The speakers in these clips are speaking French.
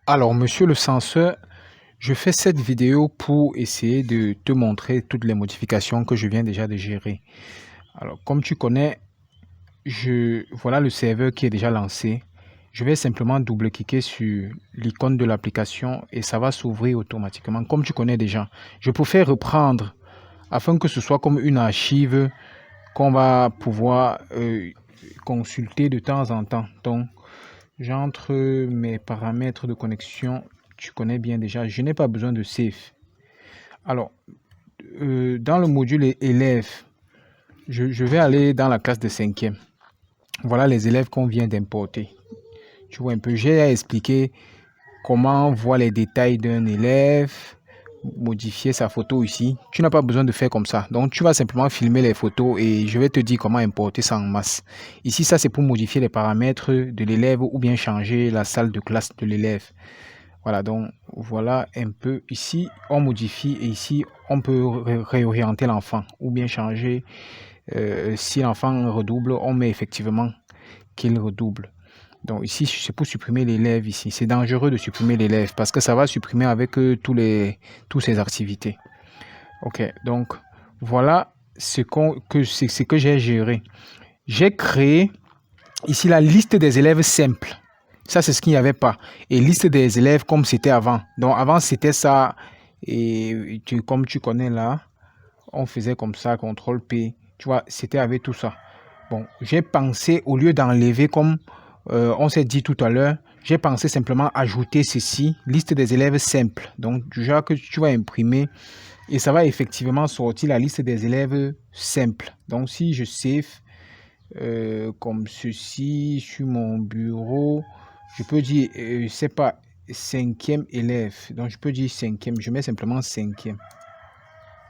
Alors, monsieur le censeur, je fais cette vidéo pour essayer de te montrer toutes les modifications que je viens déjà de gérer. Alors, comme tu connais, voilà le serveur qui est déjà lancé. Je vais simplement double-cliquer sur l'icône de l'application et ça va s'ouvrir automatiquement, comme tu connais déjà. Je préfère reprendre afin que ce soit comme une archive qu'on va pouvoir consulter de temps en temps. Donc, j'entre mes paramètres de connexion. Tu connais bien déjà. Je n'ai pas besoin de save. Alors, dans le module élèves, je vais aller dans la classe de cinquième. Voilà les élèves qu'on vient d'importer. Tu vois un peu, j'ai à expliquer comment voir les détails d'un élève, modifier sa photo ici. Tu n'as pas besoin de faire comme ça. Donc, tu vas simplement filmer les photos et je vais te dire comment importer ça en masse. Ici, ça, c'est pour modifier les paramètres de l'élève ou bien changer la salle de classe de l'élève. Voilà, donc voilà un peu. Ici, on modifie et ici, on peut réorienter l'enfant ou bien changer. Si l'enfant redouble, on met effectivement qu'il redouble. Donc ici, c'est pour supprimer l'élève ici. C'est dangereux de supprimer l'élève parce que ça va supprimer avec toutes ces activités. Ok, donc voilà ce que j'ai géré. J'ai créé ici la liste des élèves simples. Ça, c'est ce qu'il n'y avait pas. Et liste des élèves comme c'était avant. Donc avant, c'était ça. Et comme tu connais là, on faisait comme ça, CTRL P. Tu vois, c'était avec tout ça. Bon, j'ai pensé, au lieu d'enlever comme on s'est dit tout à l'heure, j'ai pensé simplement ajouter ceci, liste des élèves simples. Donc, du genre que tu vas imprimer et ça va effectivement sortir la liste des élèves simples. Donc, si je save comme ceci sur mon bureau, je peux dire, c'est pas cinquième élève. Donc, je peux dire cinquième. Je mets simplement cinquième.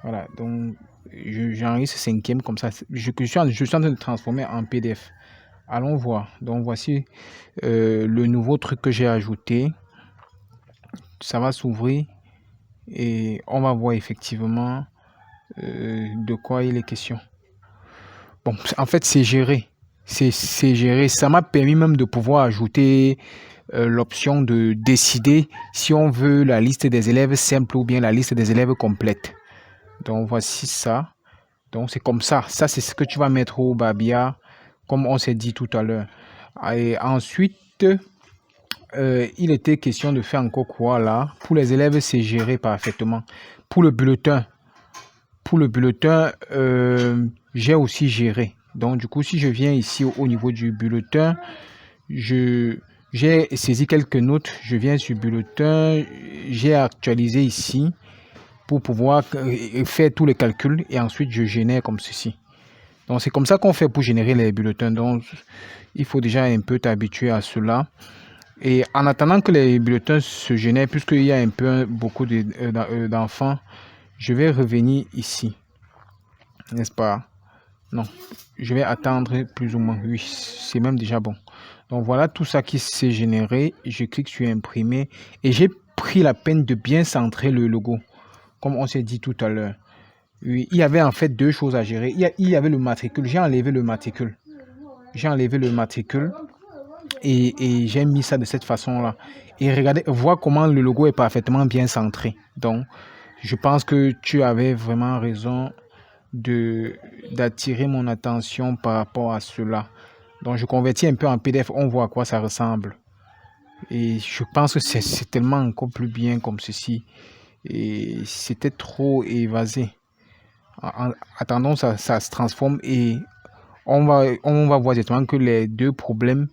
Voilà, donc j'enregistre cinquième comme ça. Je suis en train de transformer en PDF. Allons voir. Donc voici le nouveau truc que j'ai ajouté. Ça va s'ouvrir et on va voir effectivement de quoi il est question. Bon, en fait, c'est géré. C'est géré. Ça m'a permis même de pouvoir ajouter l'option de décider si on veut la liste des élèves simples ou bien la liste des élèves complète. Donc voici ça. Donc c'est comme ça. Ça, c'est ce que tu vas mettre au Babia, comme on s'est dit tout à l'heure. Et ensuite, il était question de faire encore quoi là? Pour les élèves, c'est géré parfaitement. Pour le bulletin, j'ai aussi géré. Donc du coup, si je viens ici au niveau du bulletin, j'ai saisi quelques notes. Je viens sur bulletin, j'ai actualisé ici pour pouvoir faire tous les calculs et ensuite je génère comme ceci. Donc c'est comme ça qu'on fait pour générer les bulletins. Donc il faut déjà un peu t'habituer à cela. Et en attendant que les bulletins se génèrent, puisqu'il y a un peu beaucoup d'enfants, je vais revenir ici. N'est-ce pas? Non, je vais attendre plus ou moins. Oui, c'est même déjà bon. Donc voilà tout ça qui s'est généré. Je clique sur imprimer et j'ai pris la peine de bien centrer le logo, comme on s'est dit tout à l'heure. Oui, il y avait en fait deux choses à gérer. Il y avait le matricule. J'ai enlevé le matricule. J'ai enlevé le matricule et j'ai mis ça de cette façon-là. Et regardez, vois comment le logo est parfaitement bien centré. Donc, je pense que tu avais vraiment raison d'attirer mon attention par rapport à cela. Donc, je convertis un peu en PDF. On voit à quoi ça ressemble. Et je pense que c'est tellement encore plus bien comme ceci. Et c'était trop évasé. Attendons, ça se transforme et on va voir directement que les deux problèmes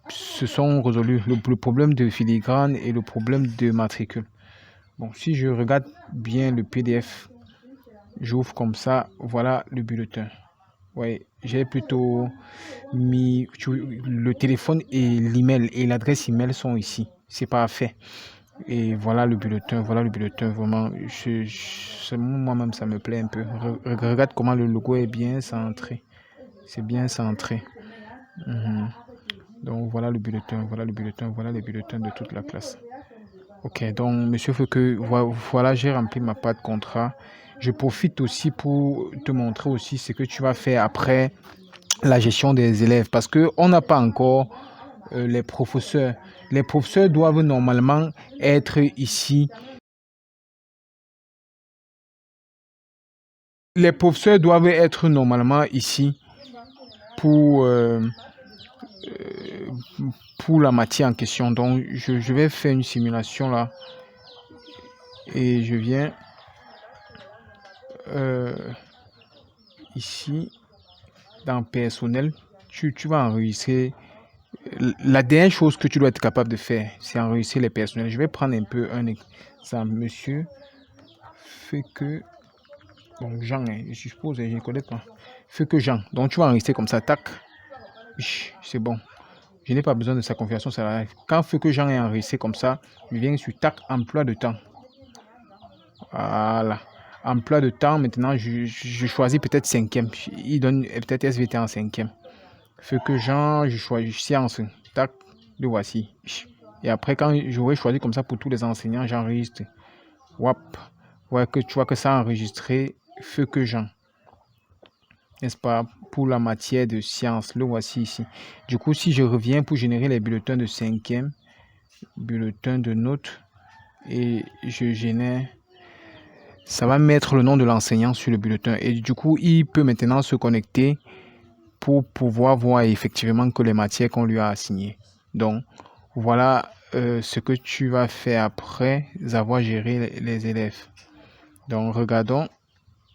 se sont résolus. Le problème de filigrane et le problème de matricule. Bon, si je regarde bien le PDF, j'ouvre comme ça, voilà le bulletin. Ouais, j'ai plutôt mis le téléphone et l'email et l'adresse email sont ici. C'est parfait. Et voilà le bulletin, vraiment. Moi-même, ça me plaît un peu. Regarde comment le logo est bien centré. C'est bien centré. Donc voilà le bulletin, voilà les bulletins de toute la classe. Ok, donc monsieur Fouque, voilà, j'ai rempli ma part de contrat. Je profite aussi pour te montrer aussi ce que tu vas faire après la gestion des élèves parce que on n'a pas encore les professeurs. Les professeurs doivent normalement être ici. Les professeurs doivent être normalement ici pour, pour la matière en question. Donc, je vais faire une simulation là. Et je viens ici dans personnel. Tu vas enregistrer. La dernière chose que tu dois être capable de faire, c'est enregistrer les personnels. Je vais prendre un peu un exemple. Monsieur fait que... Bon, Jean, je suppose, je ne connais pas. Fait que Jean. Donc, tu vas enregistrer comme ça. Tac. C'est bon. Je n'ai pas besoin de sa configuration salariale. Quand fait que Jean est enregistré comme ça, je viens sur tac, emploi de temps. Voilà. Emploi de temps, maintenant, je choisis peut-être 5e. Il donne peut-être SVT en 5e. Fait que Jean, je choisis science. Tac, le voici. Et après, quand j'aurai choisi comme ça pour tous les enseignants, j'enregistre. Wap. Ouais, que tu vois que ça a enregistré. Fait que Jean. N'est-ce pas? Pour la matière de sciences, le voici ici. Du coup, si je reviens pour générer les bulletins de 5e, bulletins de notes, et je génère, ça va mettre le nom de l'enseignant sur le bulletin. Et du coup, il peut maintenant se connecter pour pouvoir voir effectivement que les matières qu'on lui a assignées. Donc, voilà ce que tu vas faire après avoir géré les élèves. Donc, regardons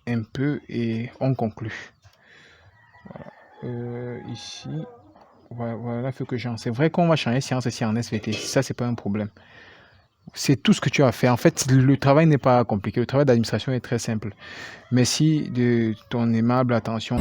un peu et on conclut. Voilà. Ici, voilà ce que j'en sais. C'est vrai qu'on va changer science ici en SVT. Ça, c'est pas un problème. C'est tout ce que tu as fait. En fait, le travail n'est pas compliqué. Le travail d'administration est très simple. Merci de ton aimable attention.